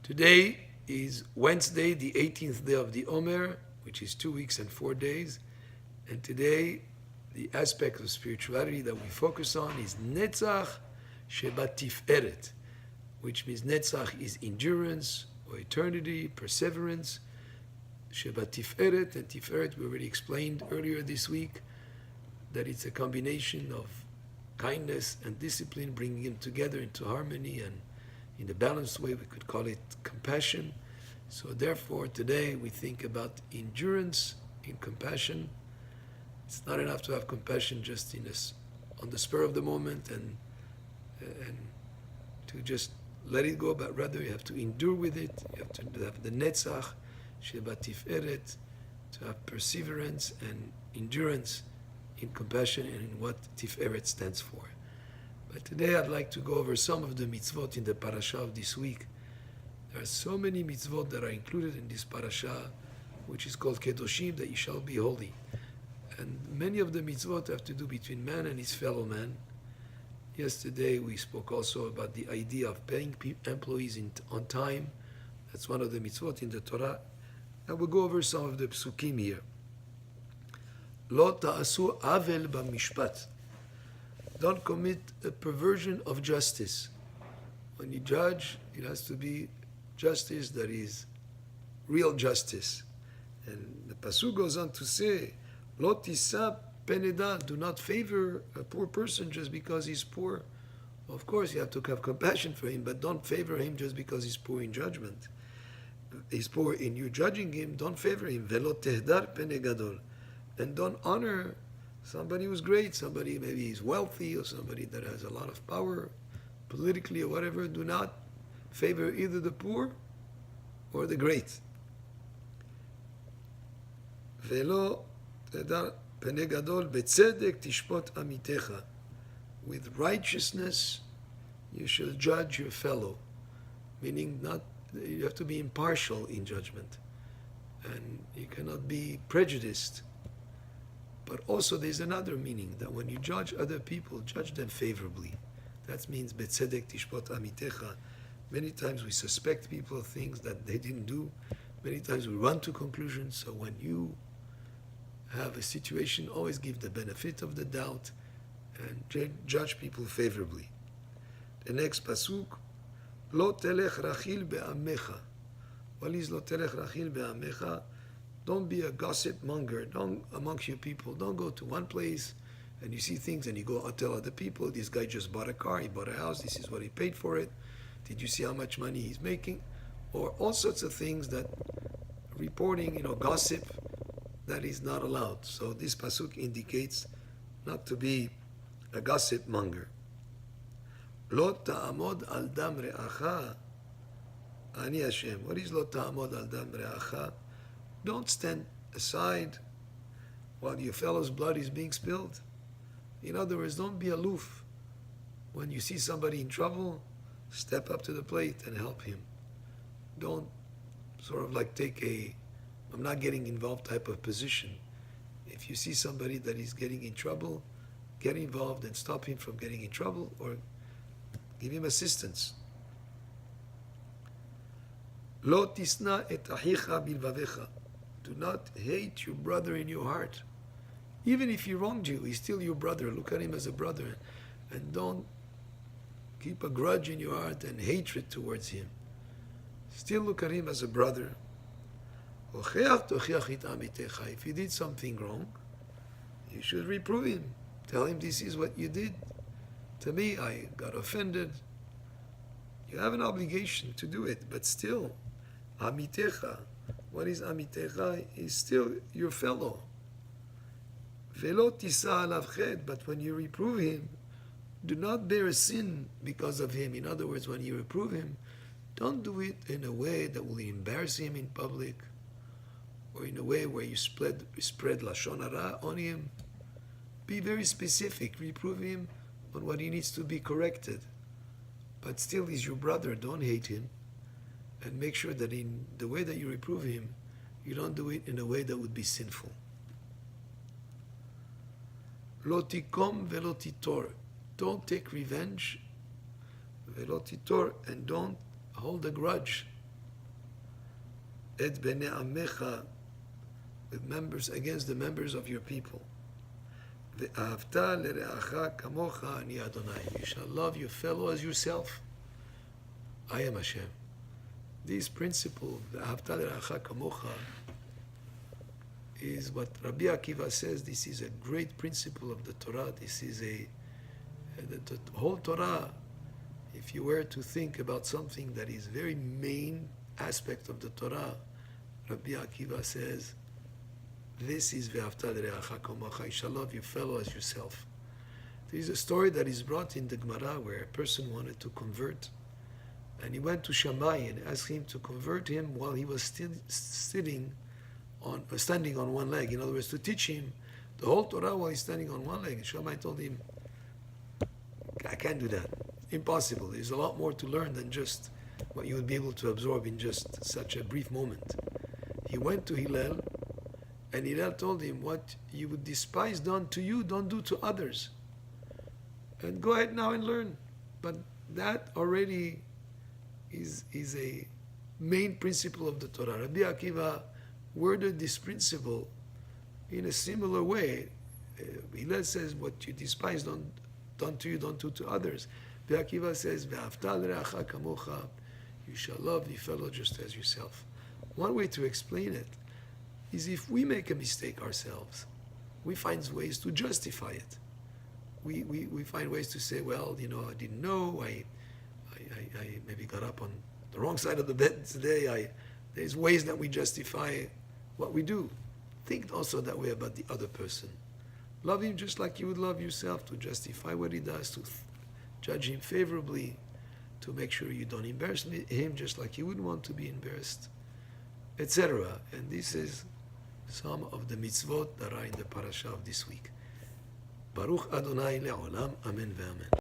Today is Wednesday, the 18th day of the Omer, which is 2 weeks and 4 days. And today, the aspect of spirituality that we focus on is Netzach Shebat Tiferet, which means Netzach is endurance or eternity, perseverance. Shebat Tiferet, and Tiferet we already explained earlier this week that it's a combination of kindness and discipline, bringing them together into harmony, and in a balanced way we could call it compassion. So therefore today we think about endurance in compassion. It's not enough to have compassion just on the spur of the moment and to just let it go, but rather you have to endure with it. You have to have the netzach, shebat tiferet, to have perseverance and endurance in compassion and in what tiferet stands for. But today I'd like to go over some of the mitzvot in the Parashah of this week. There are so many mitzvot that are included in this Parashah, which is called Kedoshim, that you shall be holy. And many of the mitzvot have to do between man and his fellow man. Yesterday we spoke also about the idea of paying employees on time. That's one of the mitzvot in the Torah. And we'll go over some of the psukim here. Lo ta'asu avel b'mishpat. Don't commit a perversion of justice. When you judge, it has to be justice that is real justice. And the pasuk goes on to say, Lo tisa peneda, do not favor a poor person just because he's poor. Of course, you have to have compassion for him, but don't favor him just because he's poor in judgment. He's poor in you judging him, don't favor him. Velo tehdar pene gadol. And don't honor somebody who's great, somebody maybe he's wealthy or somebody that has a lot of power politically or whatever. Do not favor either the poor or the great. Velo tehdar pene gadol betzedek tishpot amitecha. With righteousness you shall judge your fellow, meaning not you have to be impartial in judgment, and you cannot be prejudiced. But also there's another meaning, that when you judge other people, judge them favorably. That means betzedek tishpot amitecha. Many times we suspect people of things that they didn't do. Many times we run to conclusions. So when you have a situation, always give the benefit of the doubt and judge people favorably. The next pasuk, Lo telech rachil be'amecha. What is lo telech rachil be'amecha? Don't be a gossip monger. Don't amongst your people. Don't go to one place and you see things and you go tell other people, this guy just bought a car, he bought a house, this is what he paid for it. Did you see how much money he's making? Or all sorts of things that reporting, gossip, that is not allowed. So this pasuk indicates not to be a gossip monger. Lo ta'amod al dam re'acha ani Hashem. What is lo ta'amod al dam re'acha? Don't stand aside while your fellow's blood is being spilled. In other words, don't be aloof. When you see somebody in trouble, step up to the plate and help him. Don't sort of like take I'm not getting involved type of position. If you see somebody that is getting in trouble, get involved and stop him from getting in trouble or give him assistance. Lo tisna et achicha bilvavecha. Do not hate your brother in your heart. Even if he wronged you, he's still your brother. Look at him as a brother. And don't keep a grudge in your heart and hatred towards him. Still look at him as a brother. If he did something wrong, you should reprove him. Tell him this is what you did to me. I got offended. You have an obligation to do it, but still, amitecha. What is amitecha? Is still your fellow. Velo tisa alav ched, but when you reprove him, do not bear a sin because of him. In other words, when you reprove him, don't do it in a way that will embarrass him in public, or in a way where you spread lashon hara on him. Be very specific. Reprove him on what he needs to be corrected. But still, he's your brother. Don't hate him. And make sure that in the way that you reprove him, you don't do it in a way that would be sinful. Lo tikom velo titor. Don't take revenge. Velo titor, and don't hold a grudge. et bnei amecha, with members against the members of your people. Ve'ahavta lereacha kamocha ani Adonai. You shall love your fellow as yourself. I am Hashem. This principle, ve'ahavta lereacha kamocha, is what Rabbi Akiva says. This is a great principle of the Torah. This is the whole Torah. If you were to think about something that is very main aspect of the Torah, Rabbi Akiva says, this is ve'ahavta l'reacha kamocha. You shall love your fellow as yourself. There is a story that is brought in the Gemara where a person wanted to convert, and he went to Shammai and asked him to convert him while he was still standing on one leg. In other words, to teach him the whole Torah while he's standing on one leg. And Shammai told him, I can't do that. Impossible. There's a lot more to learn than just what you would be able to absorb in just such a brief moment. He went to Hillel, and Hillel told him, what you would despise done to you, don't do to others. And go ahead now and learn. But that already is a main principle of the Torah. Rabbi Akiva worded this principle in a similar way. Hillel says, what you despise done to you, don't do to others. Rabbi Akiva says, ve'ahavta l'reacha kamocha, you shall love your fellow just as yourself. One way to explain it is if we make a mistake ourselves, we find ways to justify it. We find ways to say, well, I didn't know, I maybe got up on the wrong side of the bed today. There's ways that we justify what we do. Think also that way about the other person. Love him just like you would love yourself, to justify what he does, to judge him favorably, to make sure you don't embarrass him just like you wouldn't want to be embarrassed, etc. And this is some of the mitzvot that are in the Parashah of this week. Baruch Adonai le'olam, amen ve'amen.